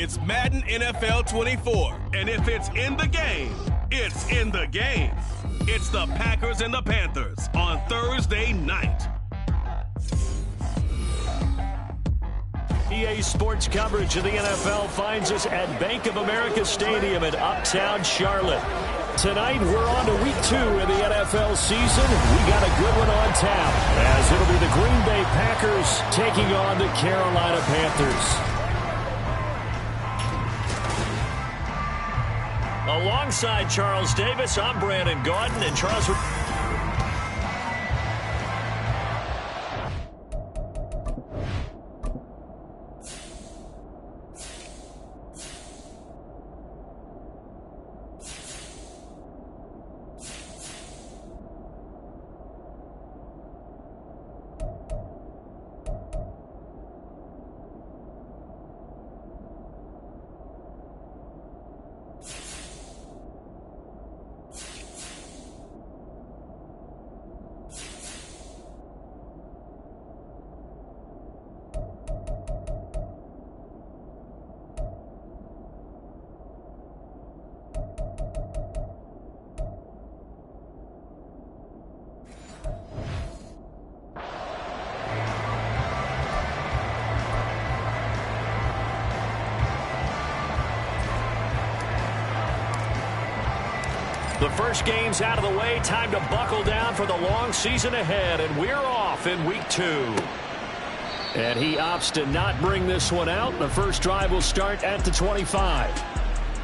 It's Madden NFL 24. And if it's in the game, it's in the game. It's the Packers and the Panthers on Thursday night. EA Sports coverage of the NFL finds us at Bank of America Stadium in Uptown Charlotte. Tonight, we're on to week 2 in the NFL season. We got a good one on tap, as it'll be the Green Bay Packers taking on the Carolina Panthers. Alongside Charles Davis, I'm Brandon Gaudin, and Charles... The first game's out of the way. Time to buckle down for the long season ahead, and we're off in week 2. And he opts to not bring this one out. The first drive will start at the 25.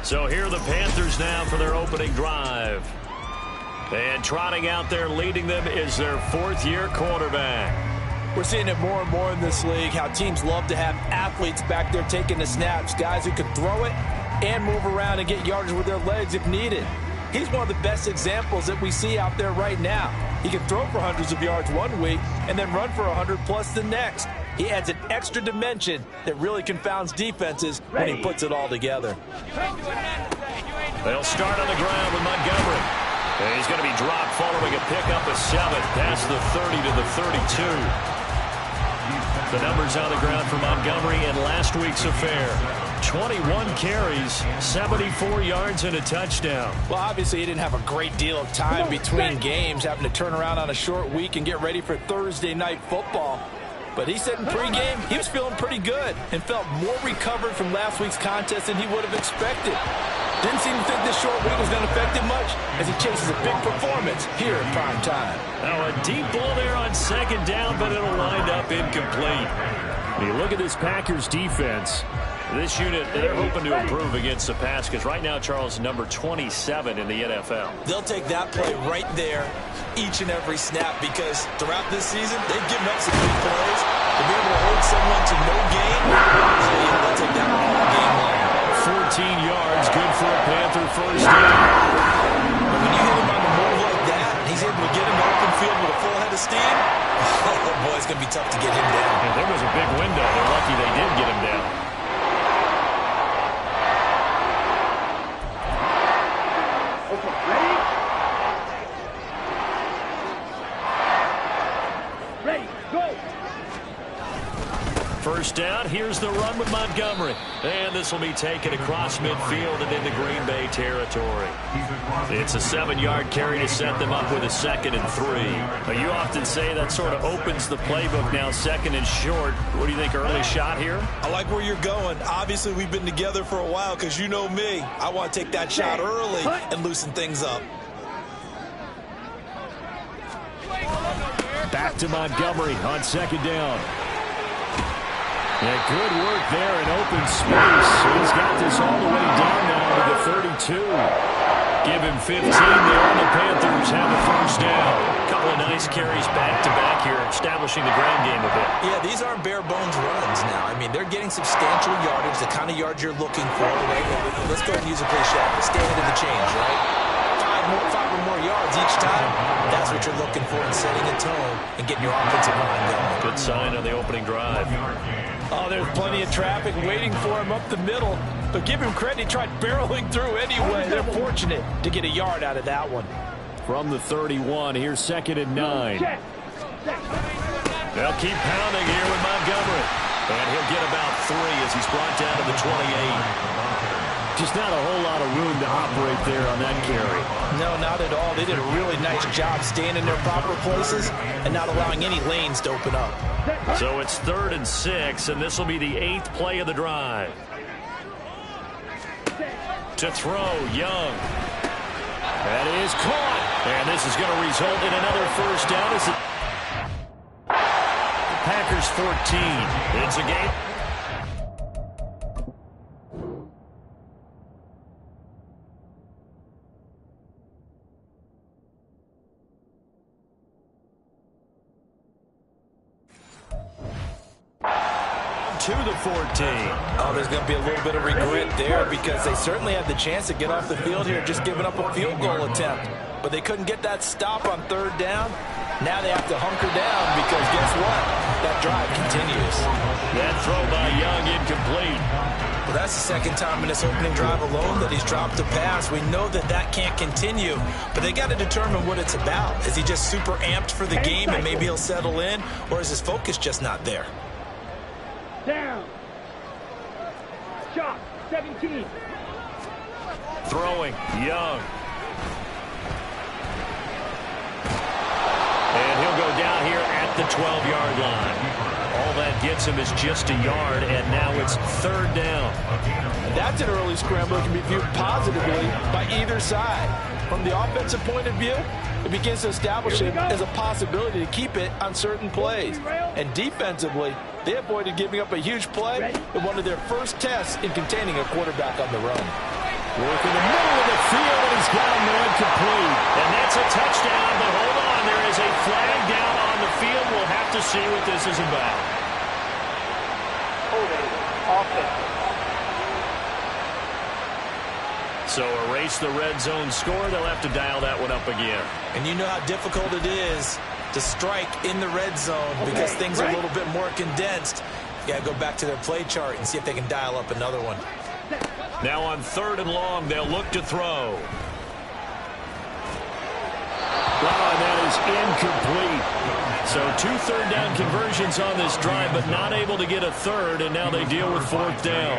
So here are the Panthers now for their opening drive. And trotting out there leading them is their 4th-year quarterback. We're seeing it more and more in this league, how teams love to have athletes back there taking the snaps, guys who can throw it and move around and get yardage with their legs if needed. He's one of the best examples that we see out there right now. He can throw for hundreds of yards one week and then run for 100+ the next. He adds an extra dimension that really confounds defenses when he puts it all together. They'll start on the ground with Montgomery. And he's going to be dropped following a pickup of 7 past the 30 to the 32. The numbers on the ground for Montgomery in last week's affair. 21 carries, 74 yards, and a touchdown. Well, obviously, he didn't have a great deal of time between games, having to turn around on a short week and get ready for Thursday night football. But he said in pregame he was feeling pretty good and felt more recovered from last week's contest than he would have expected. Didn't seem to think this short week was going to affect him much as he chases a big performance here in prime time. Now a deep ball there on second down, but it'll wind up incomplete. When you look at this Packers defense, this unit, they're hoping to improve against the pass because right now, Charles, number 27 in the NFL. They'll take that play right there each and every snap because throughout this season, they've given up some big plays. To be able to hold someone to no gain, they'll take that one all game long. 14 yards, good for a Panther first down. But when you hit him on the move like that, he's able to get him to open field with a full head of steam. Oh, boy, it's going to be tough to get him down. And there was a big window. They're lucky they did get him down. First down, here's the run with Montgomery. And this will be taken across midfield and into Green Bay territory. It's a 7-yard carry to set them up with a 2nd and 3. Now, you often say that sort of opens the playbook now, 2nd and short. What do you think, early shot here? I like where you're going. Obviously, we've been together for a while because you know me. I want to take that shot early and loosen things up. Back to Montgomery on 2nd down. Yeah, good work there in open space. He's got this all the way down now to the 32. Give him 15 there, and the Panthers have a first down. Couple of nice carries back-to-back here, establishing the ground game a bit. Yeah, these aren't bare-bones runs now. I mean, they're getting substantial yardage, the kind of yards you're looking for, right? Let's go ahead and use a cliche. Standard of the change, right? 5 or more yards each time. That's what you're looking for in setting a tone and getting your offensive line going. Good sign on the opening drive. Oh, there's plenty of traffic waiting for him up the middle. But give him credit, he tried barreling through anyway. They're fortunate to get a yard out of that one. From the 31, here's 2nd and 9. They'll keep pounding here with Montgomery. And he'll get about 3 as he's brought down to the 28. Just not a whole lot of room to operate there on that carry. No, not at all. They did a really nice job staying in their proper places and not allowing any lanes to open up. So it's 3rd and 6, and this will be the 8th play of the drive. To throw, Young. That is caught. And this is going to result in another first down. As Packers 14. It's a game. To the 14. Oh, there's going to be a little bit of regret there because they certainly had the chance to get off the field here, just giving up a field goal attempt. But they couldn't get that stop on 3rd down. Now they have to hunker down because guess what? That drive continues. That throw by Young incomplete. Well, that's the 2nd time in this opening drive alone that he's dropped a pass. We know that that can't continue, but they got to determine what it's about. Is he just super amped for the game and maybe he'll settle in, or is his focus just not there? Down. Shot, 17. Throwing, Young. And he'll go down here at the 12-yard line. All that gets him is just a yard, and now it's 3rd down. That's an early scramble that can be viewed positively by either side. From the offensive point of view, it begins to establish it as a possibility to keep it on certain plays. And defensively, they avoided giving up a huge play in one of their first tests in containing a quarterback on the run. Work in the middle of the field, and he's got a man complete. And that's a touchdown, but hold on, there is a flag down on the field. We'll have to see what this is about. Holding, offense. So erase the red zone score. They'll have to dial that one up again. And you know how difficult it is to strike in the red zone because things are a little bit more condensed. You got to go back to their play chart and see if they can dial up another one. Now on 3rd and long, they'll look to throw. Wow, and that is incomplete. So 2 third-down conversions on this drive, but not able to get a 3rd, and now they deal with 4th down.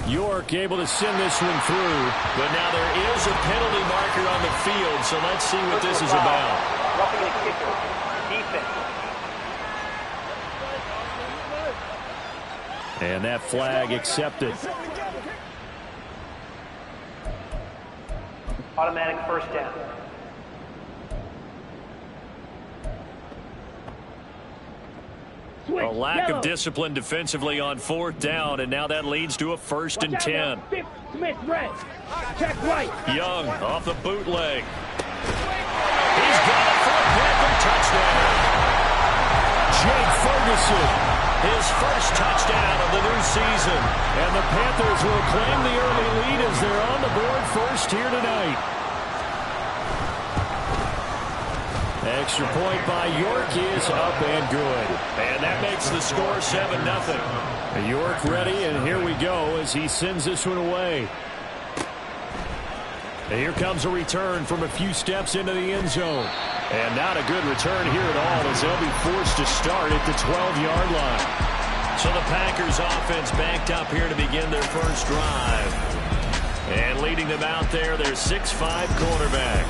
York able to send this one through, but now there is a penalty marker on the field, so let's see what this is about. Roughing the kicker. Defense. And that flag accepted. Automatic first down. A lack of discipline defensively on 4th down, and now that leads to a 1st and 10. Smith red. Check right. Young off the bootleg. He's got it for a Panther touchdown. Jake Ferguson, his first touchdown of the new season. And the Panthers will claim the early lead as they're on the board first here tonight. Extra point by York is up and good. And that makes the score 7-0. York ready, and here we go as he sends this one away. And here comes a return from a few steps into the end zone. And not a good return here at all as they'll be forced to start at the 12-yard line. So the Packers offense backed up here to begin their first drive. And leading them out there, their 6'5" quarterback.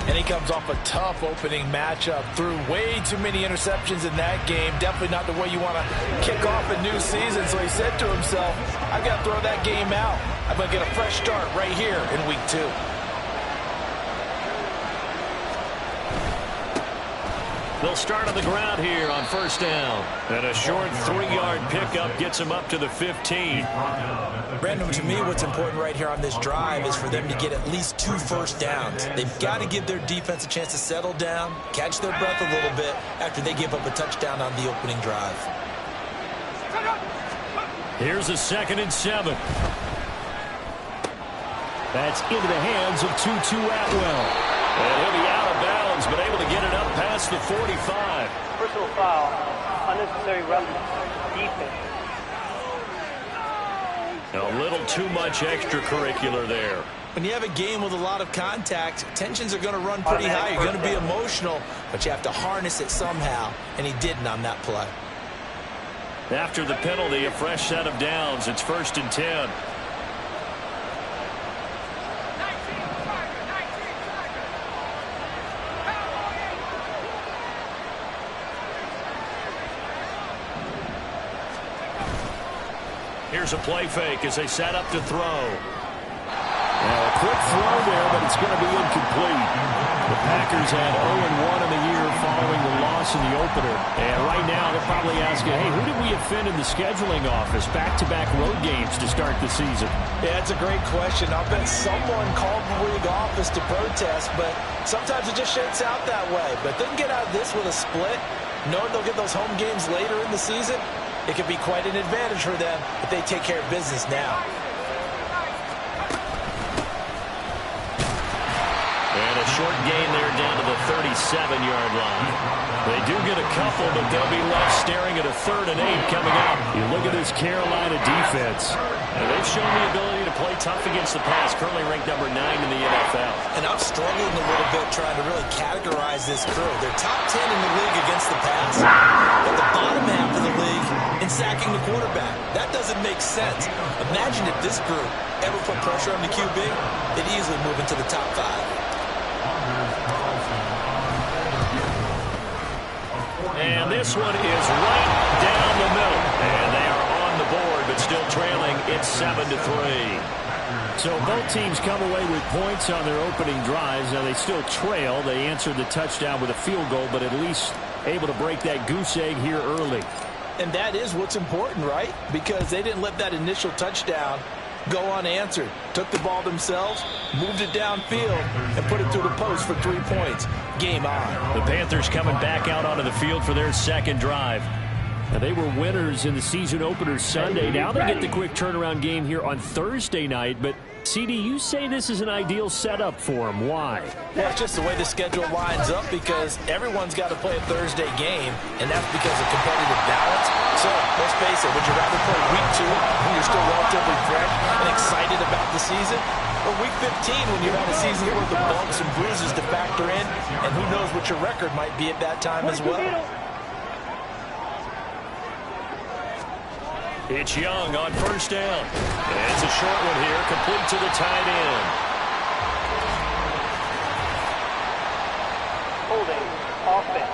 And he comes off a tough opening matchup. Threw way too many interceptions in that game. Definitely not the way you want to kick off a new season. So he said to himself, I've got to throw that game out. I'm going to get a fresh start right here in week 2. They'll start on the ground here on 1st down. And a short 3-yard pickup gets them up to the 15. Brandon, to me, what's important right here on this drive is for them to get at least 2 first downs. They've got to give their defense a chance to settle down, catch their breath a little bit after they give up a touchdown on the opening drive. Here's a 2nd and 7. That's into the hands of Tutu Atwell. And he'll be out of bounds, but able to get it up past the 45. Personal foul. Unnecessary roughness. Defense. A little too much extracurricular there. When you have a game with a lot of contact, tensions are going to run pretty high. You're going to be emotional, but you have to harness it somehow, and he didn't on that play. After the penalty, a fresh set of downs. It's 1st and 10. Here's a play fake as they set up to throw. Now a quick throw there, but it's going to be incomplete. The Packers had 0-1 in the year following the loss in the opener. And right now they're probably asking, hey, who did we offend in the scheduling office? Back-to-back road games to start the season. Yeah, it's a great question. I'll bet someone called the league office to protest, but sometimes it just shakes out that way. But they can get out of this with a split, knowing they'll get those home games later in the season. It could be quite an advantage for them if they take care of business now. And a short gain there down to the 37-yard line. They do get a couple, but they'll be left staring at a 3rd and 8 coming up. You look at this Carolina defense. And they've shown the ability to play tough against the pass, currently ranked number 9 in the NFL. And I'm struggling a little bit trying to really categorize this crew. They're top 10 in the league against the pass, but the bottom half of the league in sacking the quarterback. That doesn't make sense. Imagine if this group ever put pressure on the QB, they'd easily move into the top 5. And this one is right down the middle. And they are on the board, but still trailing. It's 7-3. So both teams come away with points on their opening drives. Now they still trail. They answered the touchdown with a field goal, but at least able to break that goose egg here early. And that is what's important, right? Because they didn't let that initial touchdown go unanswered. Took the ball themselves, moved it downfield, and put it through the post for 3 points. Game on. The Panthers coming back out onto the field for their second drive. Now, they were winners in the season opener Sunday. Now they get the quick turnaround game here on Thursday night. But, CD, you say this is an ideal setup for them. Why? Well, it's just the way the schedule lines up because everyone's got to play a Thursday game, and that's because of competitive balance. So, let's face it, would you rather play week 2 when you're still relatively fresh and excited about the season? Or week 15 when you've had a season worth of bumps and bruises to factor in, and who knows what your record might be at that time as well? It's Young on 1st down. And it's a short one here, complete to the tight end. Holding offense.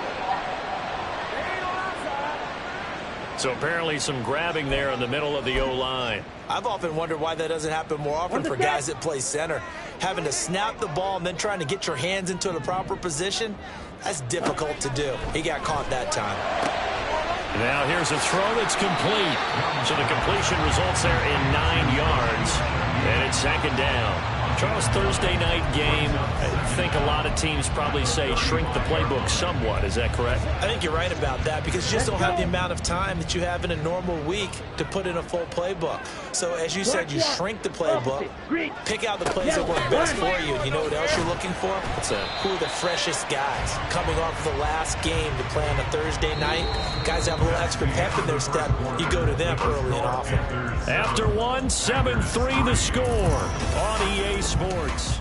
So apparently some grabbing there in the middle of the O-line. I've often wondered why that doesn't happen more often for guys that play center. Having to snap the ball and then trying to get your hands into the proper position, that's difficult to do. He got caught that time. Now here's a throw that's complete. So the completion results there in 9 yards. And it's 2nd down. Charles, Thursday night game, I think a lot of teams probably say shrink the playbook somewhat. Is that correct? I think you're right about that because you just don't have the amount of time that you have in a normal week to put in a full playbook. So as you said, you shrink the playbook, pick out the plays that work best for you. And you know what else you're looking for? Who are the freshest guys coming off the last game to play on a Thursday night? Guys have a little extra pep in their step. You go to them early and often. After 1, 7-3 the score on EA Sports.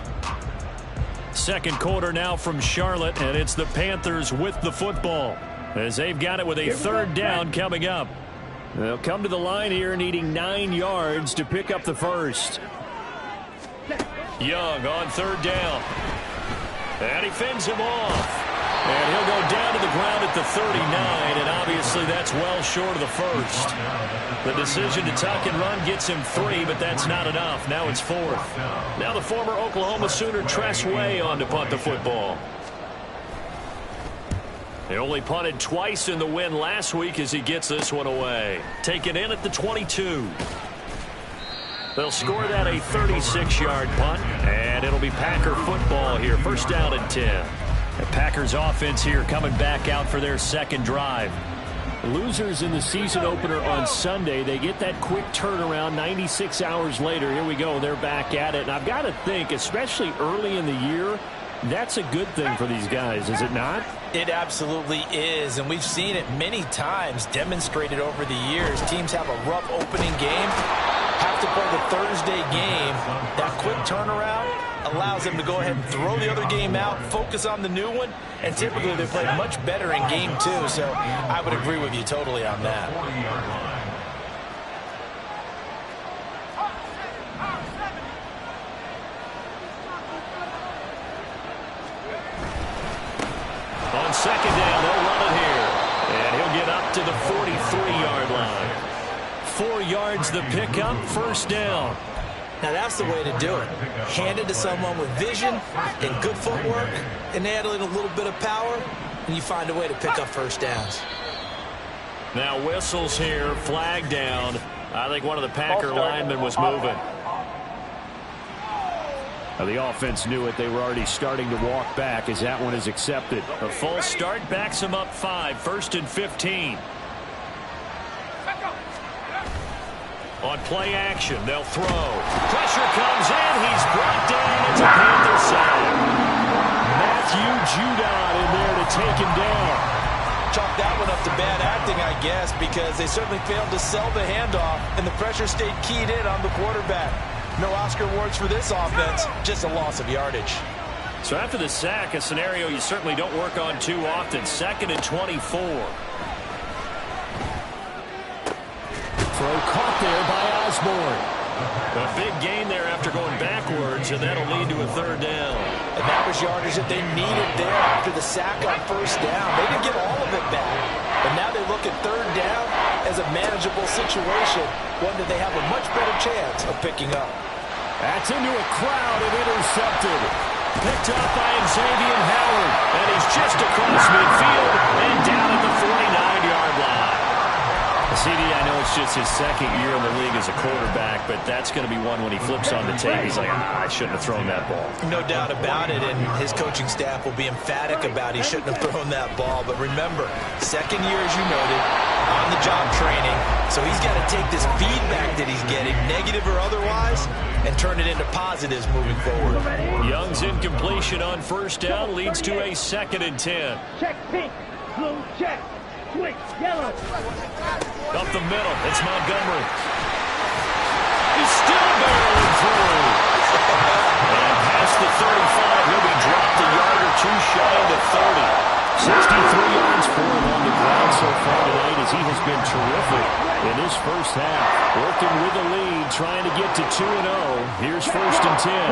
Second quarter now from Charlotte, and it's the Panthers with the football as they've got it with a 3rd down coming up. They'll come to the line here needing 9 yards to pick up the first. Young on 3rd down. And he fends him off. And he'll go down to the ground at the 39, and obviously that's well short of the first. The decision to tuck and run gets him 3, but that's not enough. Now it's 4th. Now the former Oklahoma Sooner Tress Way on to punt the football. They only punted twice in the win last week as he gets this one away. Taken in at the 22. They'll score that a 36-yard punt, and it'll be Packer football here. 1st down and 10. The Packers offense here coming back out for their second drive. Losers in the season opener on Sunday. They get that quick turnaround 96 hours later. Here we go. They're back at it. And I've got to think, especially early in the year, that's a good thing for these guys, is it not? It absolutely is, and we've seen it many times demonstrated over the years. Teams have a rough opening game, have to play the Thursday game, that quick turnaround allows them to go ahead and throw the other game out, focus on the new one, and typically they play much better in game 2, so I would agree with you totally on that. On second down, they'll run it here, and he'll get up to the 43-yard line. 4 yards the pickup, first down. Now that's the way to do it. Hand it to someone with vision and good footwork, and add in a little bit of power, and you find a way to pick up first downs. Now whistles here, flag down. I think one of the Packer linemen was moving. Now the offense knew it. They were already starting to walk back as that one is accepted. A false start backs them up 5, 1st and 15. On play action, they'll throw. Pressure comes in. He's brought down. It's a Panther sack. Matthew Judon in there to take him down. Chalk that one up to bad acting, I guess, because they certainly failed to sell the handoff, and the pressure stayed keyed in on the quarterback. No Oscar awards for this offense, just a loss of yardage. So after the sack, a scenario you certainly don't work on too often. 2nd and 24. Throw caught there by Osborne. A big gain there after going backwards, and that'll lead to a 3rd down. And that was yardage that they needed there after the sack on 1st down. They didn't get all of it back, but now they look at 3rd down as a manageable situation, one that they have a much better chance of picking up. That's into a crowd and intercepted. Picked up by Xavier Howard, and he's just across midfield and down at the 49-yard line. CD, I know it's just his 2nd year in the league as a quarterback, but that's going to be one when he flips on the tape. He's like, I shouldn't have thrown that ball. No doubt about it, and his coaching staff will be emphatic about he shouldn't have thrown that ball. But remember, 2nd year, as you noted, on-the-job training, so he's got to take this feedback that he's getting, negative or otherwise, and turn it into positives moving forward. Young's incompletion on 1st down leads to a 2nd and 10. Check pink, blue check, switch yellow. Up the middle, it's Montgomery. He's still barreling through. And past the 35, he'll be dropped a yard or 2 shy of the 30. 63 yards for him on the ground so far tonight as he has been terrific in this first half. Working with the lead, trying to get to 2-0. Here's 1st and 10.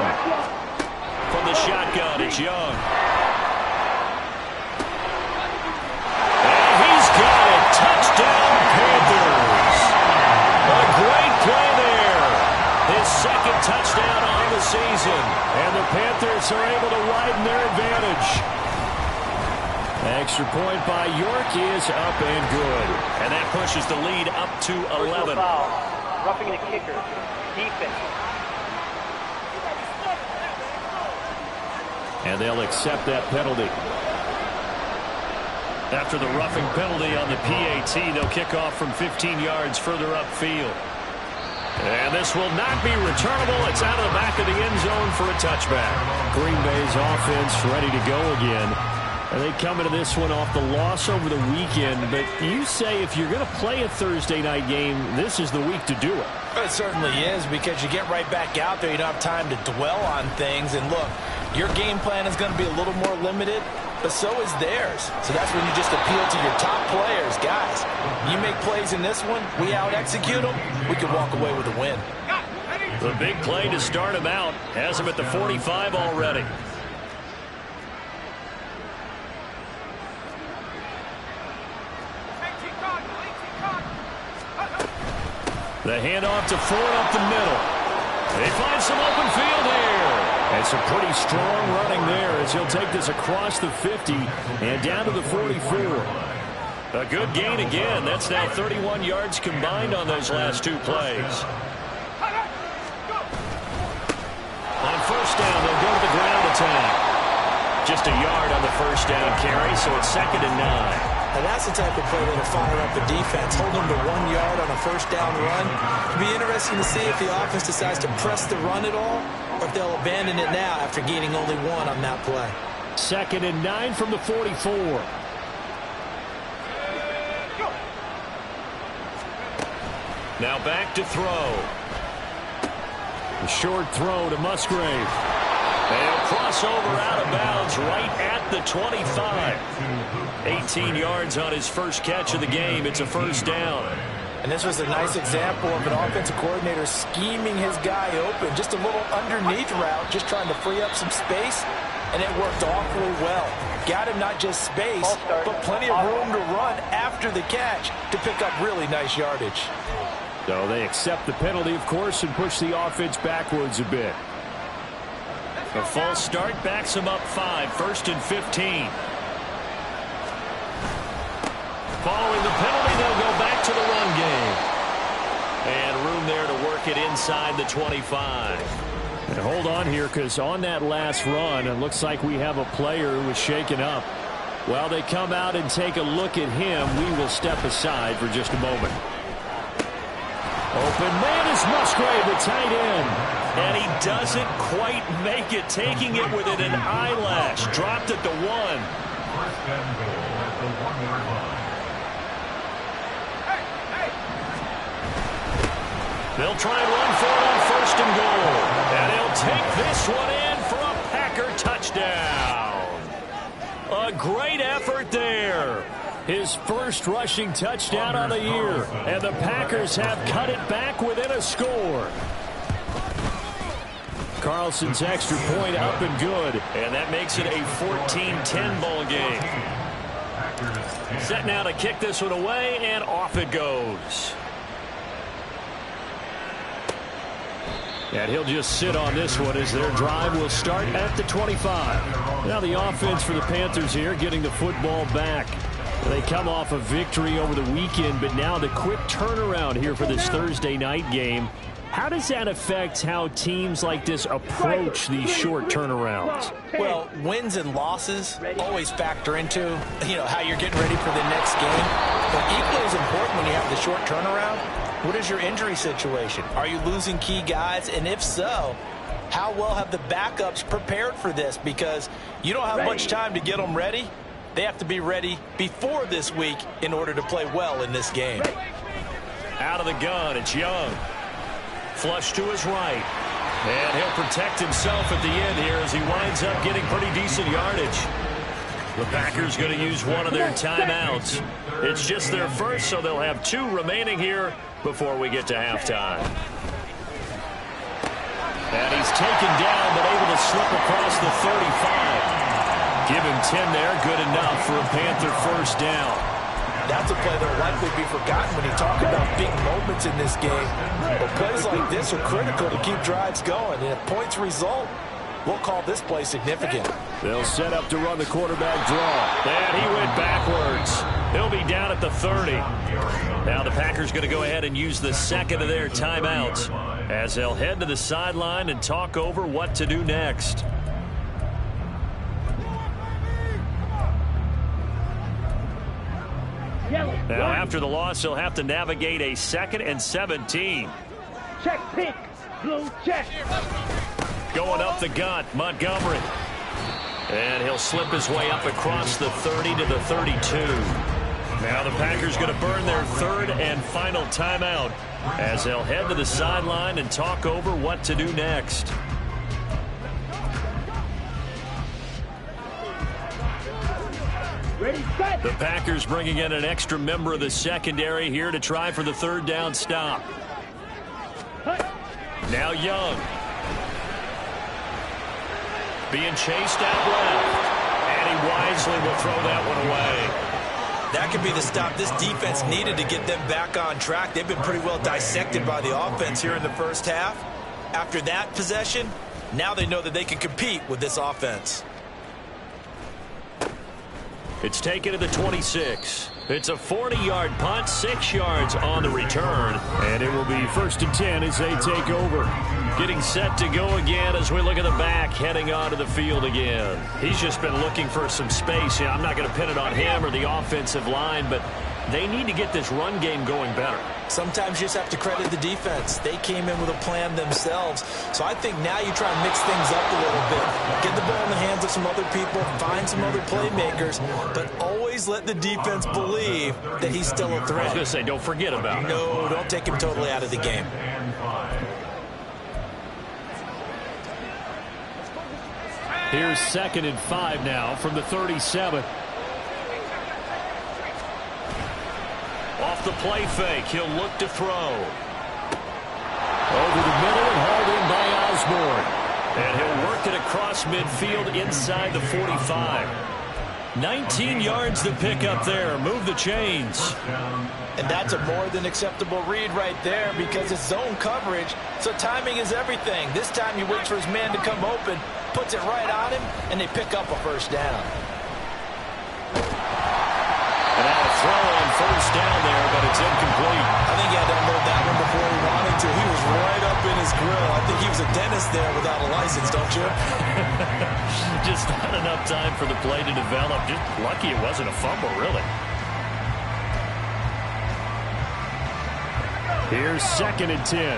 From the shotgun, it's Young. And he's got it. Touchdown, Panthers. A great play there. His 2nd touchdown on the season. And the Panthers are able to widen their advantage. Extra point by York is up and good. And that pushes the lead up to 11. Foul. Roughing the kicker. Defense. And they'll accept that penalty. After the roughing penalty on the PAT, they'll kick off from 15 yards further upfield. And this will not be returnable. It's out of the back of the end zone for a touchback. Green Bay's offense ready to go again. And they come into this one off the loss over the weekend. But you say if you're going to play a Thursday night game, this is the week to do it. It certainly is, because you get right back out there. You don't have time to dwell on things. And look, your game plan is going to be a little more limited, but so is theirs. So that's when you just appeal to your top players. Guys, you make plays in this one, we out-execute them, we can walk away with a win. The big play to start him out has him at the 45 already. The handoff to Ford up the middle. They find some open field here. And some pretty strong running there as he'll take this across the 50 and down to the 44. A good gain again. That's now 31 yards combined on those last 2 plays. On 1st down, they'll go to the ground attack. Just a yard on the 1st down carry, so it's 2nd and 9. And that's the type of play that'll fire up a defense. Hold them to 1 yard on a 1st down run. It'll be interesting to see if the offense decides to press the run at all, or if they'll abandon it now after gaining only 1 on that play. 2nd and 9 from the 44. Now back to throw. The short throw to Musgrave. And he'll cross over out of bounds right at the 25. 18 yards on his first catch of the game. It's a first down. And this was a nice example of an offensive coordinator scheming his guy open. Just a little underneath route, just trying to free up some space, and it worked awfully well. Got him not just space, but plenty of room to run after the catch to pick up really nice yardage. So they accept the penalty, of course, and push the offense backwards a bit. A false start backs him up 5, 1st and 15. Following the penalty, they'll go back to the run game. And room there to work it inside the 25. And hold on here, because on that last run, it looks like we have a player who was shaken up. While they come out and take a look at him, we will step aside for just a moment. Open man is Musgrave, the tight end. And he doesn't quite make it, taking it within an eyelash. Dropped at the 1. They'll try and run for it on 1st and goal. And he'll take this one in for a Packer touchdown. A great effort there. His first rushing touchdown on the year. And the Packers have cut it back within a score. Carlson's extra point up and good. And that makes it a 14-10 ball game. Set now to kick this one away, and off it goes. And he'll just sit on this one as their drive will start at the 25. Now the offense for the Panthers here getting the football back. They come off a victory over the weekend, but now the quick turnaround here for this Thursday night game. How does that affect how teams like this approach these short turnarounds? Well, wins and losses always factor into, how you're getting ready for the next game. But equally as important when you have the short turnaround, what is your injury situation? Are you losing key guys? And if so, how well have the backups prepared for this? Because you don't have much time to get them ready. They have to be ready before this week in order to play well in this game. Out of the gun, it's Young. Flush to his right. And he'll protect himself at the end here as he winds up getting pretty decent yardage. The Packers going to use one of their timeouts. It's just their first, so they'll have 2 remaining here before we get to halftime. And he's taken down, but able to slip across the 35. Give him 10 there, good enough for a Panther first down. That's a play that will likely be forgotten when you talk about big moments in this game. But plays like this are critical to keep drives going. And if points result, we'll call this play significant. They'll set up to run the quarterback draw. And he went backwards. He'll be down at the 30. Now the Packers going to go ahead and use the second of their timeouts as they'll head to the sideline and talk over what to do next. Now, after the loss, he'll have to navigate a 2nd and 17. Check pink. Blue check. Going up the gut, Montgomery. And he'll slip his way up across the 30 to the 32. Now the Packers going to burn their 3rd and final timeout as they'll head to the sideline and talk over what to do next. Ready, set. The Packers bringing in an extra member of the secondary here to try for the 3rd down stop. Now Young. Being chased out left. And he wisely will throw that one away. That could be the stop this defense needed to get them back on track. They've been pretty well dissected by the offense here in the first half. After that possession, now they know that they can compete with this offense. It's taken to the 26. It's a 40-yard punt, 6 yards on the return. And it will be 1st and 10 as they take over. Getting set to go again as we look at the back, heading onto the field again. He's just been looking for some space. I'm not going to pin it on him or the offensive line, but they need to get this run game going better. Sometimes you just have to credit the defense. They came in with a plan themselves. So I think now you try and mix things up a little bit. Get the ball in the hands of some other people, find some other playmakers, but always let the defense believe that he's still a threat. I was going to say, don't forget about it. No, don't take him totally out of the game. Here's 2nd and 5 now from the 37. Off the play fake, he'll look to throw. Over the middle and hauled in by Osborne. And he'll work it across midfield inside the 45. 19 yards to pick up there. Move the chains. And that's a more than acceptable read right there because it's zone coverage, so timing is everything. This time you wait for his man to come open, puts it right on him, and they pick up a first down. And now a throw on first down there, but it's incomplete. I think he had to unload that one before he wanted to. He was right up in his grill. I think he was a dentist there without a license, don't you? Just not enough time for the play to develop. Just lucky it wasn't a fumble, really. Here's 2nd and 10.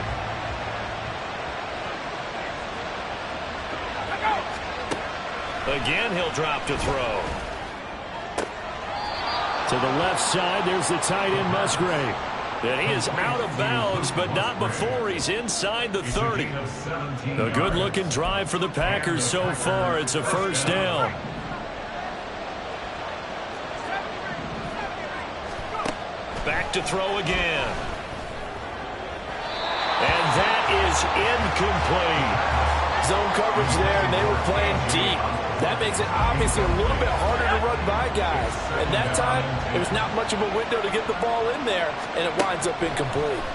Again, he'll drop to throw. To the left side, there's the tight end, Musgrave. And he is out of bounds, but not before he's inside the 30. A good-looking drive for the Packers so far. It's a first down. Back to throw again. And that is incomplete. Zone coverage there, and they were playing deep. That makes it obviously a little bit harder to run by guys. At that time, it was not much of a window to get the ball in there, and it winds up incomplete.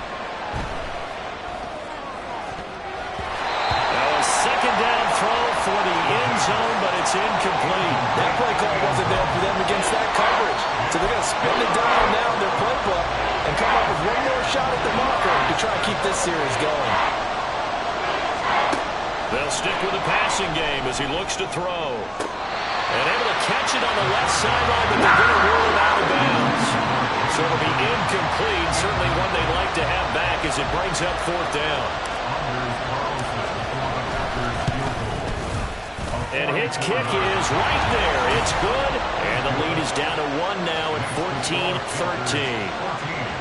Now a second down throw for the end zone, but it's incomplete. That play call wasn't there for them against that coverage. So they're going to spin the dial now in their playbook and come up with one more shot at the marker to try and keep this series going. They'll stick with the passing game as he looks to throw. And able to catch it on the left sideline, but they're going to rule it out of bounds. So it'll be incomplete. Certainly one they'd like to have back as it brings up 4th down. And his kick is right there. It's good. And the lead is down to 1 now at 14-13.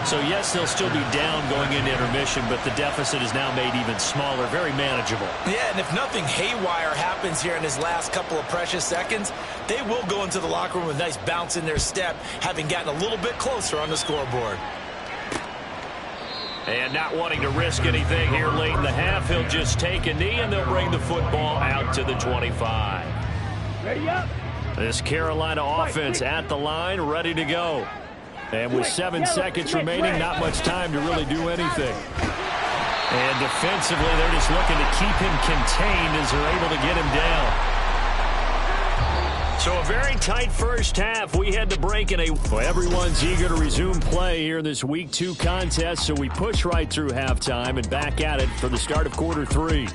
So, yes, they'll still be down going into intermission, but the deficit is now made even smaller, very manageable. Yeah, and if nothing haywire happens here in his last couple of precious seconds, they will go into the locker room with a nice bounce in their step, having gotten a little bit closer on the scoreboard. And not wanting to risk anything here late in the half, he'll just take a knee, and they'll bring the football out to the 25. Ready up. This Carolina offense at the line, ready to go. And with 7 seconds remaining, not much time to really do anything. And defensively, they're just looking to keep him contained as they're able to get him down. So a very tight first half. We had to break in everyone's eager to resume play here in this Week 2 contest, so we push right through halftime and back at it for the start of quarter 3.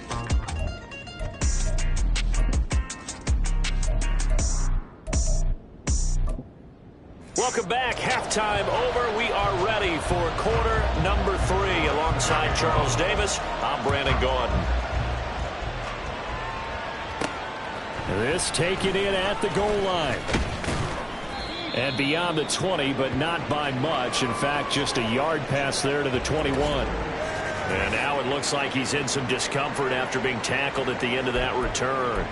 Welcome back. Halftime over. We are ready for quarter number 3. Alongside Charles Davis, I'm Brandon Gordon. This taken in at the goal line. And beyond the 20, but not by much. In fact, just a yard pass there to the 21. And now it looks like he's in some discomfort after being tackled at the end of that return.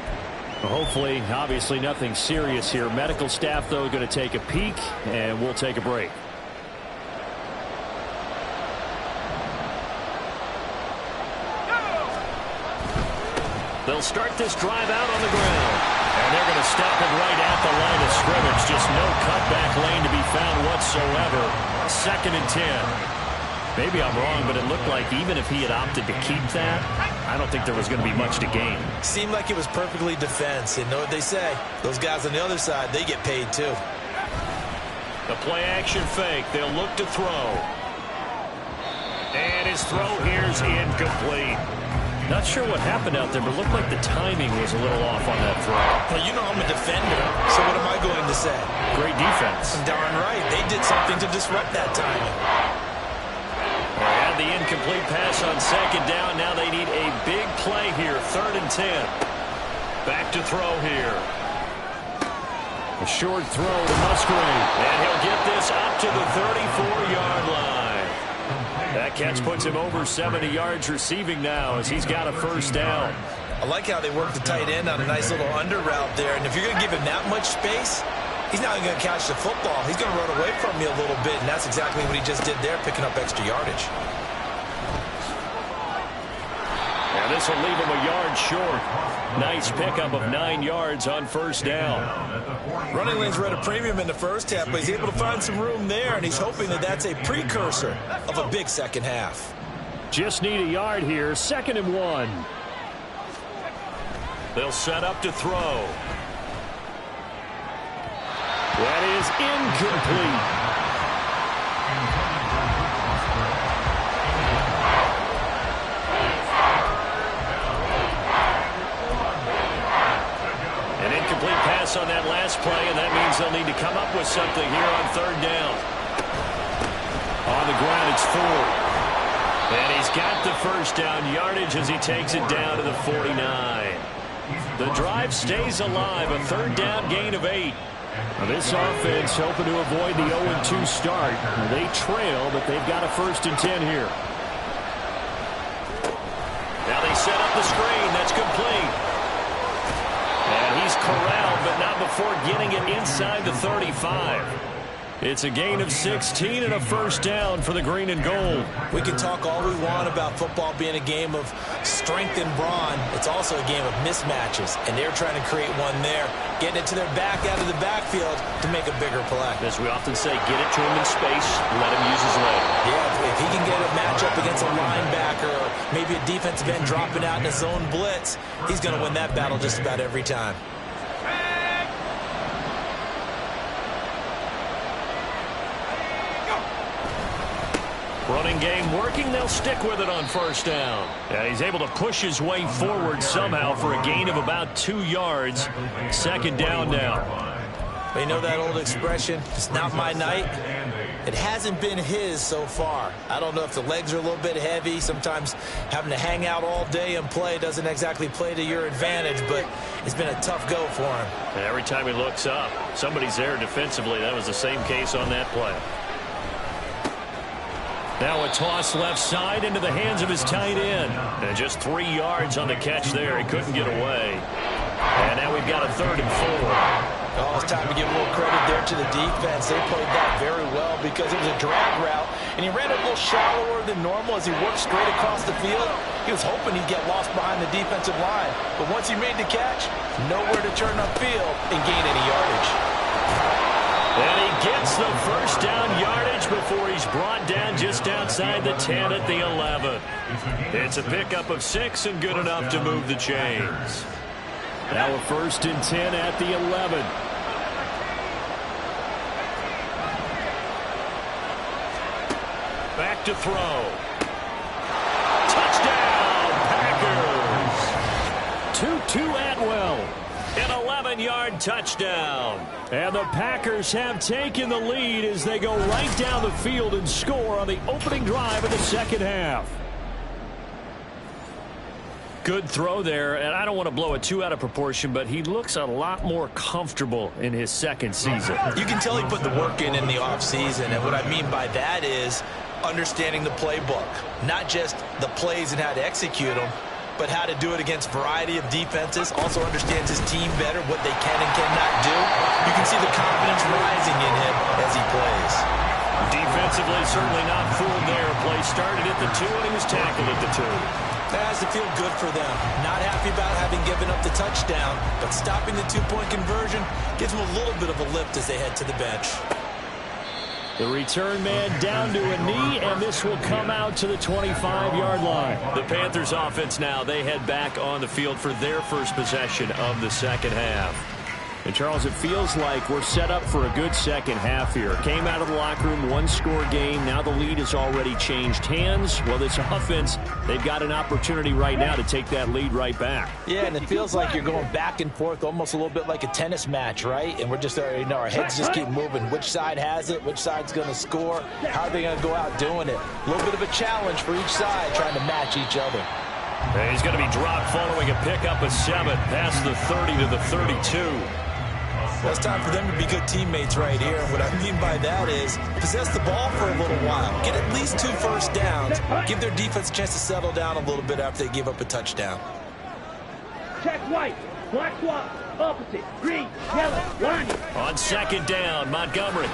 Hopefully, obviously nothing serious here. Medical staff, though, going to take a peek, and we'll take a break. They'll start this drive out on the ground. And they're going to stop it right at the line of scrimmage. Just no cutback lane to be found whatsoever. 2nd and 10. Maybe I'm wrong, but it looked like even if he had opted to keep that, I don't think there was going to be much to gain. Seemed like it was perfectly defense. And know what they say? Those guys on the other side, they get paid too. The play action fake. They'll look to throw. And his throw here's incomplete. Not sure what happened out there, but it looked like the timing was a little off on that throw. Well, you know I'm a defender, so what am I going to say? Great defense. Darn right. They did something to disrupt that timing. They had the incomplete pass on 2nd down. Now they need a big play here. 3rd and 10. Back to throw here. A short throw to Musgrave. And he'll get this up to the 34-yard line. That catch puts him over 70 yards receiving now as he's got a first down. I like how they work the tight end on a nice little under route there. And if you're going to give him that much space, he's not going to catch the football. He's going to run away from you a little bit, and that's exactly what he just did there, picking up extra yardage. And this will leave him a yard short. Nice pickup of 9 yards on first down. Running lanes were at a premium in the first half, but he's able to find some room there, and he's hoping that that's a precursor of a big second half. Just need a yard here. 2nd and 1. They'll set up to throw. That is incomplete. An incomplete pass on that last play, and that means they'll need to come up with something here on 3rd down. On the ground, it's Ford. And he's got the first down yardage as he takes it down to the 49. The drive stays alive, a 3rd down gain of 8. Now this offense hoping to avoid the 0-2 start. They trail, but they've got a 1st and 10 here. Now they set up the screen. That's complete. And he's corralled, but not before getting it inside the 35. It's a gain of 16 and a 1st down for the green and gold. We can talk all we want about football being a game of strength and brawn. It's also a game of mismatches, and they're trying to create one there, getting it to their back out of the backfield to make a bigger play. As we often say, get it to him in space, let him use his leg. Yeah, if he can get a matchup against a linebacker or maybe a defensive end dropping out in a zone blitz, he's going to win that battle just about every time. Running game working. They'll stick with it on 1st down. Yeah, he's able to push his way forward somehow for a gain of about 2 yards. 2nd down now. You know that old expression, it's not my night? It hasn't been his so far. I don't know if the legs are a little bit heavy. Sometimes having to hang out all day and play doesn't exactly play to your advantage, but it's been a tough go for him. And every time he looks up, somebody's there defensively. That was the same case on that play. Now a toss left side into the hands of his tight end. And just 3 yards on the catch there. He couldn't get away. And now we've got a 3rd and 4. Oh, it's time to give a little credit there to the defense. They played that very well because it was a drag route, and he ran a little shallower than normal as he worked straight across the field. He was hoping he'd get lost behind the defensive line, but once he made the catch, nowhere to turn upfield and gain any yardage. And he gets the 1st down yardage before he's brought down just outside the 10 at the 11. It's a pickup of 6 and good enough to move the chains. Now a 1st and 10 at the 11. Back to throw. Touchdown, Packers. Tutu Atwell. An 11-yard touchdown. And the Packers have taken the lead as they go right down the field and score on the opening drive of the 2nd half. Good throw there, and I don't want to blow it too out of proportion, but he looks a lot more comfortable in his 2nd season. You can tell he put the work in the offseason, and what I mean by that is understanding the playbook. Not just the plays and how to execute them, but how to do it against a variety of defenses. Also understands his team better, what they can and cannot do. You can see the confidence rising in him as he plays. Defensively, certainly not fooled there. Play started at the 2, and he was tackled at the 2. That has to feel good for them. Not happy about having given up the touchdown, but stopping the 2-point conversion gives them a little bit of a lift as they head to the bench. The return man down to a knee, and this will come out to the 25-yard line. The Panthers offense now, they head back on the field for their first possession of the 2nd half. And, Charles, it feels like we're set up for a good 2nd half here. Came out of the locker room, 1-score game. Now the lead has already changed hands. Well, this offense, they've got an opportunity right now to take that lead right back. Yeah, and it feels like you're going back and forth almost a little bit like a tennis match, right? And we're just, our heads just keep moving. Which side has it? Which side's going to score? How are they going to go out doing it? A little bit of a challenge for each side trying to match each other. And he's going to be dropped following a pickup of 7 past the 30 to the 32. Well, it's time for them to be good teammates right here. What I mean by that is possess the ball for a little while. Get at least 2 first downs. Give their defense a chance to settle down a little bit after they give up a touchdown. Check white. Black swap. Opposite. Green. Yellow. Line. On second down, Montgomery.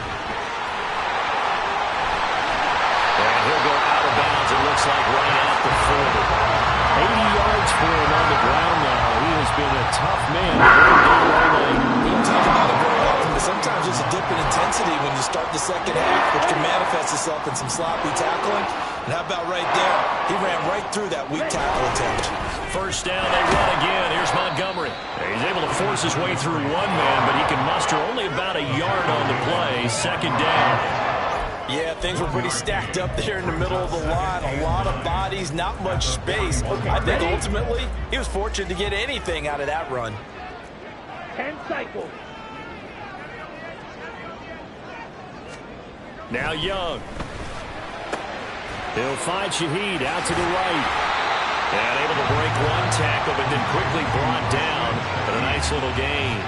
And he'll go out of bounds, it looks like, right at the 40. 80 yards for him on the ground now. He has been a tough man. We don't talk about it very often, but sometimes there's a dip in intensity when you start the second half, which can manifest itself in some sloppy tackling. And how about right there? He ran right through that weak tackle attempt. First down, they run again. Here's Montgomery. He's able to force his way through one man, but he can muster only about a yard on the play. Second down. Yeah, things were pretty stacked up there in the middle of the line. A lot of bodies, not much space. I think ultimately he was fortunate to get anything out of that run. 10 cycles. Now Young. He'll find Shaheed out to the right. And able to break one tackle, but then quickly brought down. But a nice little gain.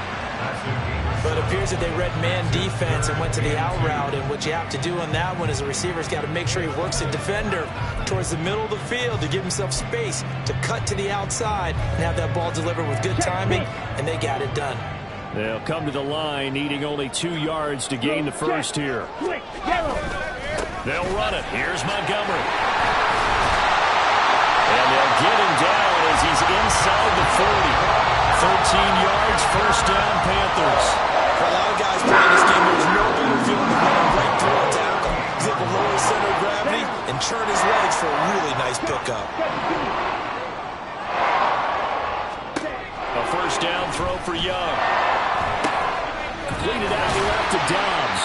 But it appears that they read man defense and went to the out route. And what you have to do on that one is the receiver's got to make sure he works the defender towards the middle of the field to give himself space to cut to the outside and have that ball delivered with good timing, and they got it done. They'll come to the line, needing only 2 yards to gain the first here. Switch. Yellow. They'll run it. Here's Montgomery. And they'll get him down as he's inside the 40. 13 yards, first down, Panthers. For a lot of guys playing this game, there's no better feeling than running right through a tackle. He's able to lower his center of gravity and turn his legs for a really nice pickup. A first down throw for Young. Completed out to left to Dobbs.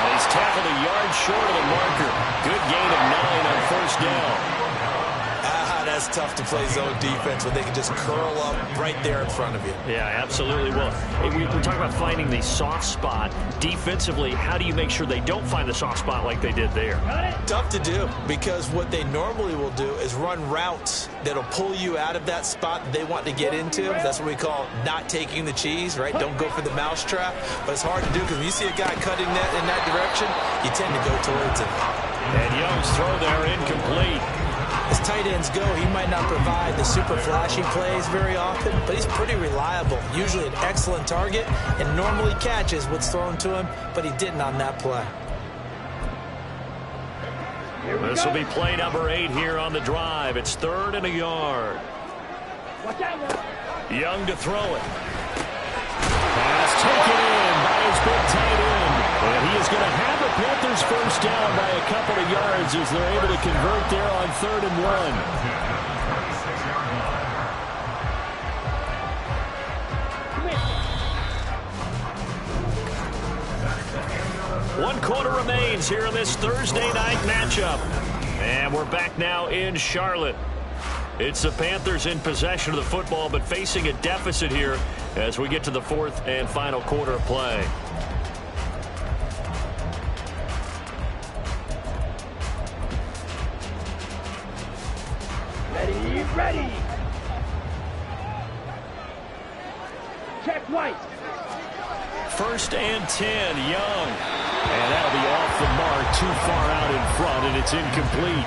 And he's tackled a yard short of the marker. Good gain of 9 on first down. That's tough to play zone defense when they can just curl up right there in front of you. Yeah, absolutely. Well, we're talking about finding the soft spot. Defensively, how do you make sure they don't find the soft spot like they did there? Tough to do, because what they normally will do is run routes that'll pull you out of that spot that they want to get into. That's what we call not taking the cheese, right? Don't go for the mousetrap. But it's hard to do because when you see a guy cutting that in that direction, you tend to go towards him. And Young's throw there incomplete. As tight ends go, he might not provide the super flashy plays very often, but he's pretty reliable. Usually an excellent target and normally catches what's thrown to him, but he didn't on that play. This will be play number 8 here on the drive. It's 3rd and a yard. Watch out now. Young to throw it. Pass taken in by his big tight end. And he is going to have the Panthers first down by a couple of yards as they're able to convert there on 3rd and 1. 1 quarter remains here in this Thursday night matchup. And we're back now in Charlotte. It's the Panthers in possession of the football, but facing a deficit here as we get to the 4th and final quarter of play. Ready. Check white. 1st and 10, Young. And that'll be off the mark, too far out in front, and it's incomplete.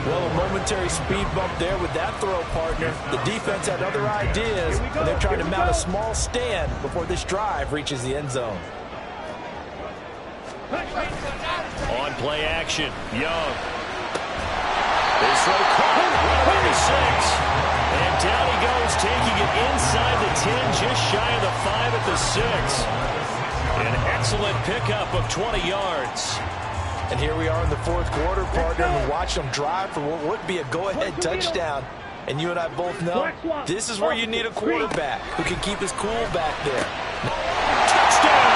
Well, a momentary speed bump there with that throw, partner. The defense had other ideas, and they're trying to mount a small stand before this drive reaches the end zone. On play action, Young. This throw caught right at the 6. And down he goes, taking it inside the 10, just shy of the 5 at the 6. An excellent pickup of 20 yards. And here we are in the 4th quarter, partner, and watch them drive for what would be a go-ahead touchdown. And you and I both know this is where you need a quarterback who can keep his cool back there. Touchdown!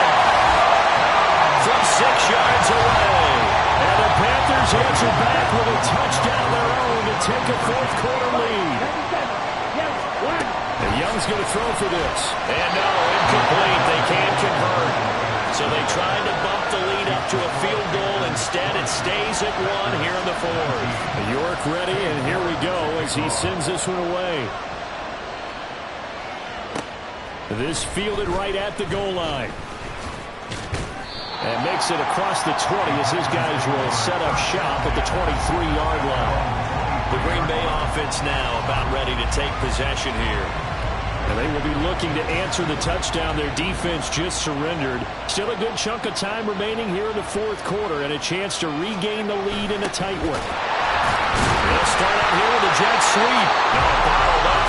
From 6 yards away. And the Panthers answer back with a touchdown of their own to take a 4th quarter lead. And Young's going to throw for this. And no, incomplete. They can't convert. So they tried to bump the lead up to a field goal. Instead, it stays at 1 here in the 4th. York ready, and here we go as he sends this one away. This fielded right at the goal line. And makes it across the 20 as his guys will set up shop at the 23-yard line. The Green Bay offense now about ready to take possession here. And they will be looking to answer the touchdown their defense just surrendered. Still a good chunk of time remaining here in the fourth quarter and a chance to regain the lead in a tight one. They'll start out here with a jet sweep. No, bottled up.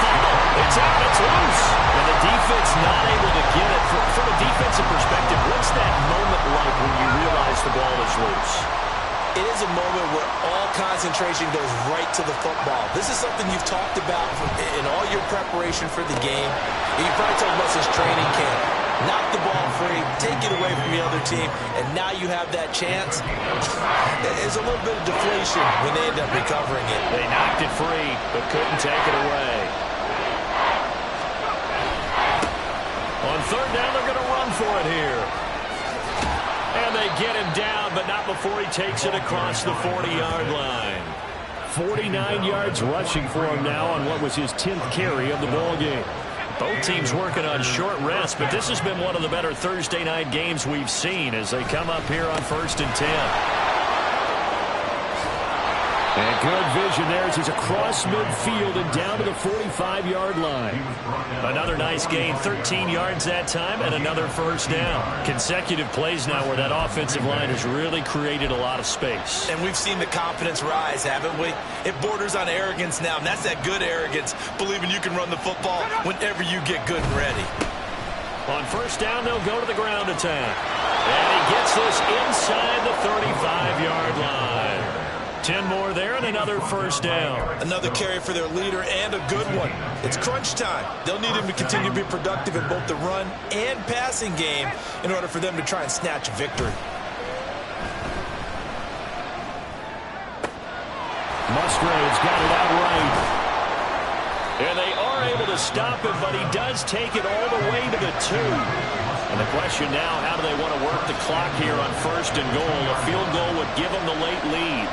It's out. It's loose. And the defense not able to get it. From a defensive perspective, what's that moment like when you realize the ball is loose? It is a moment where all concentration goes right to the football. This is something you've talked about in all your preparation for the game. You probably talked about since training camp. Knock the ball free, take it away from the other team, and now you have that chance. There's a little bit of deflation when they end up recovering it. They knocked it free, but couldn't take it away. On third down, they're going to run for it here. And they get him down, but not before he takes it across the 40-yard line. 49 yards rushing for him now on what was his 10th carry of the ball game. Both teams working on short rest, but this has been one of the better Thursday night games we've seen as they come up here on 1st and 10. And good vision there as he's across midfield and down to the 45-yard line. Another nice gain, 13 yards that time, and another first down. Consecutive plays now where that offensive line has really created a lot of space. And we've seen the confidence rise, haven't we? It borders on arrogance now, and that's that good arrogance, believing you can run the football whenever you get good and ready. On first down, they'll go to the ground attack. And he gets this inside the 35-yard line. 10 more there and another first down. Another carry for their leader and a good one. It's crunch time. They'll need him to continue to be productive in both the run and passing game in order for them to try and snatch a victory. Musgrave's got it outright. And they are able to stop him, but he does take it all the way to the 2. And the question now, how do they want to work the clock here on first and goal? A field goal would give them the late lead.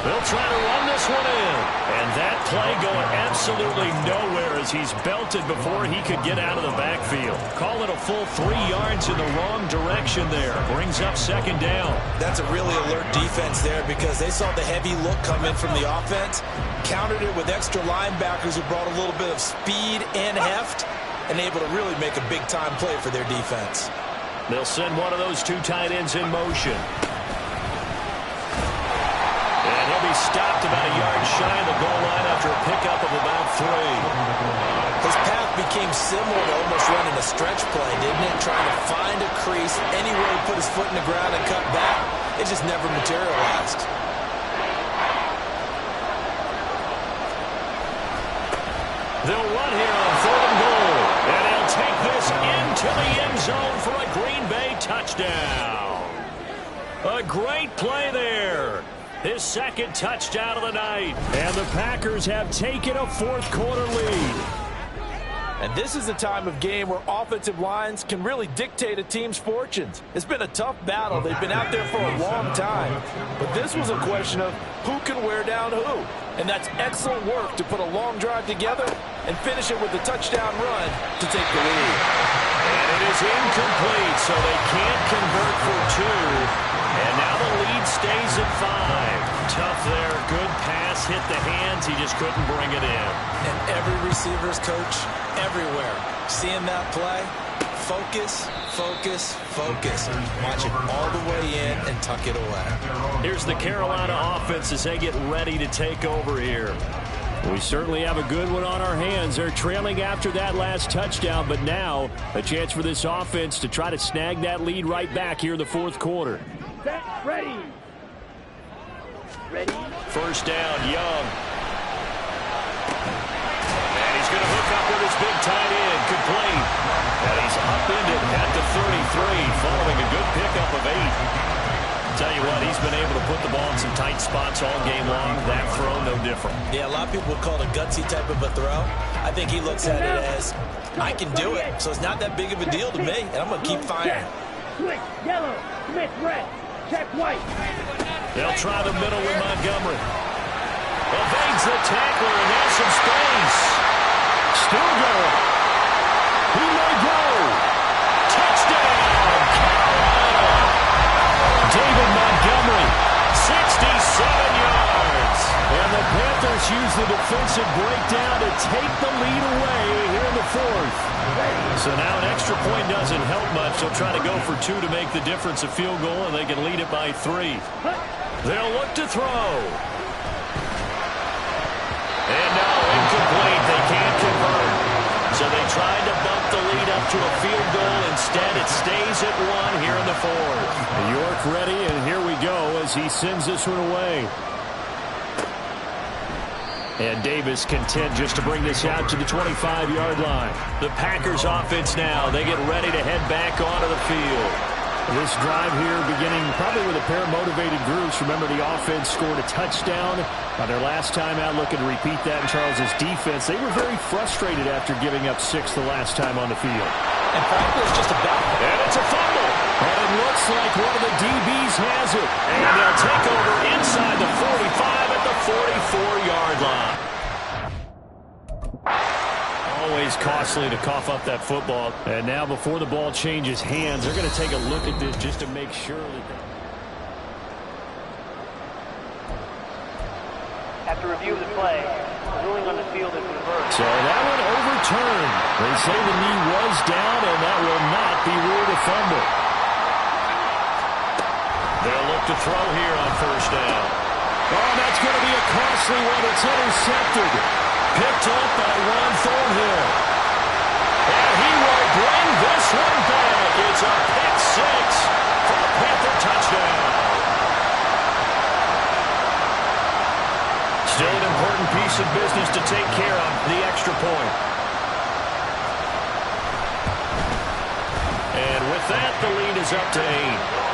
They'll try to run this one in. And that play going absolutely nowhere as he's belted before he could get out of the backfield. Call it a full 3 yards in the wrong direction there. Brings up second down. That's a really alert defense there because they saw the heavy look come in from the offense, countered it with extra linebackers who brought a little bit of speed and heft, and able to really make a big-time play for their defense. They'll send one of those 2 tight ends in motion. And he'll be stopped about a yard shy of the goal line after a pickup of about 3. His path became similar to almost running a stretch play, didn't it? Trying to find a crease, anywhere to put his foot in the ground and cut back. It just never materialized. They'll run here on 3rd and goal. And they'll take this into the end zone for a Green Bay touchdown. A great play there. His second touchdown of the night. And the Packers have taken a fourth quarter lead. And this is the time of game where offensive lines can really dictate a team's fortunes. It's been a tough battle. They've been out there for a long time. But this was a question of who can wear down who. And that's excellent work to put a long drive together and finish it with a touchdown run to take the lead. And it is incomplete, so they can't convert for 2. And now the lead stays at 5. Tough there. Good pass. Hit the hands. He just couldn't bring it in. And every receiver's coach everywhere. Seeing that play, focus, focus, focus. Watch it all the way in and tuck it away. Here's the Carolina offense as they get ready to take over here. We certainly have a good one on our hands. They're trailing after that last touchdown, but now a chance for this offense to try to snag that lead right back here in the fourth quarter. Set, ready. Ready. First down, Young. And he's going to hook up with his big tight end, complete. And he's upended at the 33, following a good pickup of 8. Tell you what, he's been able to put the ball in some tight spots all game long. That throw, no different. Yeah, a lot of people would call it a gutsy type of a throw. I think he looks at it as, I can do it, so it's not that big of a deal to me, and I'm going to keep firing. Switch, yellow, Smith, red. Check white. They'll try the middle with Montgomery. Evades the tackler, and there's some space. Still going. He may go. Touchdown, Carolina. David Montgomery, 67 yards. And the Panthers Panthers use the defensive breakdown to take the lead away here in the fourth. So now an extra point doesn't help much. They'll try to go for 2 to make the difference a field goal, and they can lead it by 3. They'll look to throw. And no, incomplete. They can't convert. So they tried to bump the lead up to a field goal. Instead, it stays at 1 here in the fourth. York ready, and here we go as he sends this one away. And Davis content just to bring this out to the 25-yard line. The Packers offense now. They get ready to head back onto the field. This drive here beginning probably with a pair of motivated groups. Remember, the offense scored a touchdown on their last time out, looking to repeat that in Charles's defense. They were very frustrated after giving up 6 the last time on the field. And frankly, it's just a battle. And it's a fumble. And it looks like one of the DBs has it. And they'll take over inside the 45 at the 44-yard line. Always costly to cough up that football. And now before the ball changes hands, they're going to take a look at this just to make sure that After review of the play, the ruling on the field is reversed. So that one overturned. They say the knee was down, and that will not be ruled a fumble. They'll look to throw here on first down. Oh, that's going to be a costly one. It's intercepted. Picked up by Ron Thornhill. And he will bring this one back. It's a pick 6 for a Panther touchdown. Still an important piece of business to take care of, the extra point. And with that, the lead is up to 8.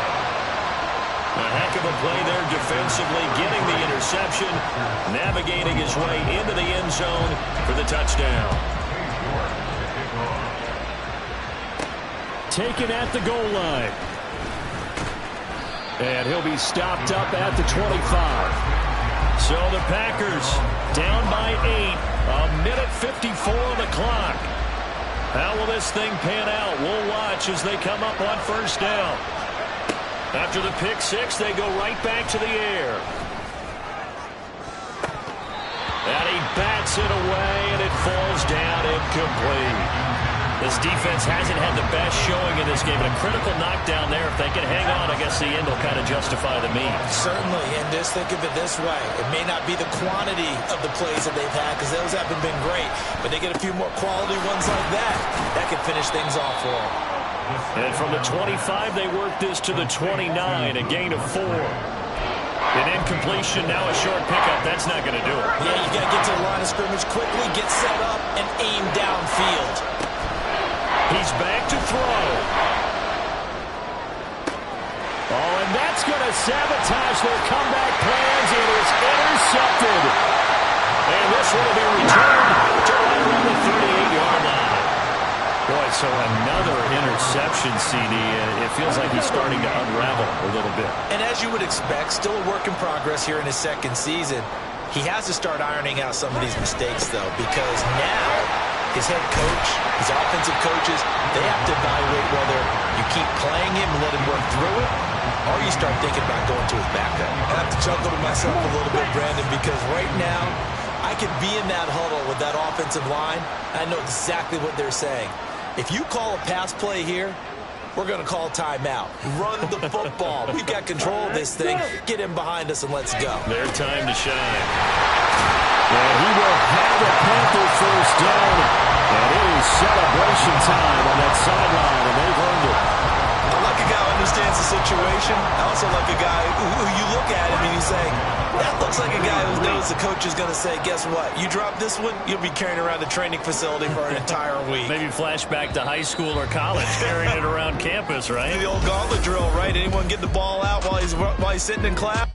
A heck of a play there defensively, getting the interception, navigating his way into the end zone for the touchdown. Taken at the goal line. And he'll be stopped up at the 25. So the Packers down by 8, 1:54 on the clock. How will this thing pan out? We'll watch as they come up on first down. After the pick 6, they go right back to the air. And he bats it away, and it falls down incomplete. This defense hasn't had the best showing in this game, but a critical knockdown there. If they can hang on, I guess the end will kind of justify the means. Certainly, and just think of it this way. It may not be the quantity of the plays that they've had, because those haven't been great, but they get a few more quality ones like that. That can finish things off for them. And from the 25, they work this to the 29, a gain of 4. An incompletion, now a short pickup. That's not going to do it. Yeah, you got to get to the line of scrimmage quickly, get set up, and aim downfield. He's back to throw. Oh, and that's going to sabotage their comeback plans. It is intercepted. And this will be returned to right around the 38-yard line. Boy, so another interception, CD. It feels like he's starting to unravel a little bit. And as you would expect, still a work in progress here in his second season. He has to start ironing out some of these mistakes, though, because now his head coach, his offensive coaches, they have to evaluate whether you keep playing him and let him work through it, or you start thinking about going to his backup. I have to chuckle to myself a little bit, Brandon, because right now I could be in that huddle with that offensive line. I know exactly what they're saying. If you call a pass play here, we're going to call timeout. Run the football. We've got control of this thing. Get him behind us and let's go. Their time to shine. And he will have a Panther first down. And it is celebration time on that sideline, and they've earned it. I like a guy who understands the situation. I also like a guy who you look at him and you say, that looks like a guy who knows the coach is going to say, guess what? You drop this one, you'll be carrying around the training facility for an entire week. Maybe flashback to high school or college, carrying it around campus, right? The old gauntlet drill, right? Anyone get the ball out while he's sitting in class?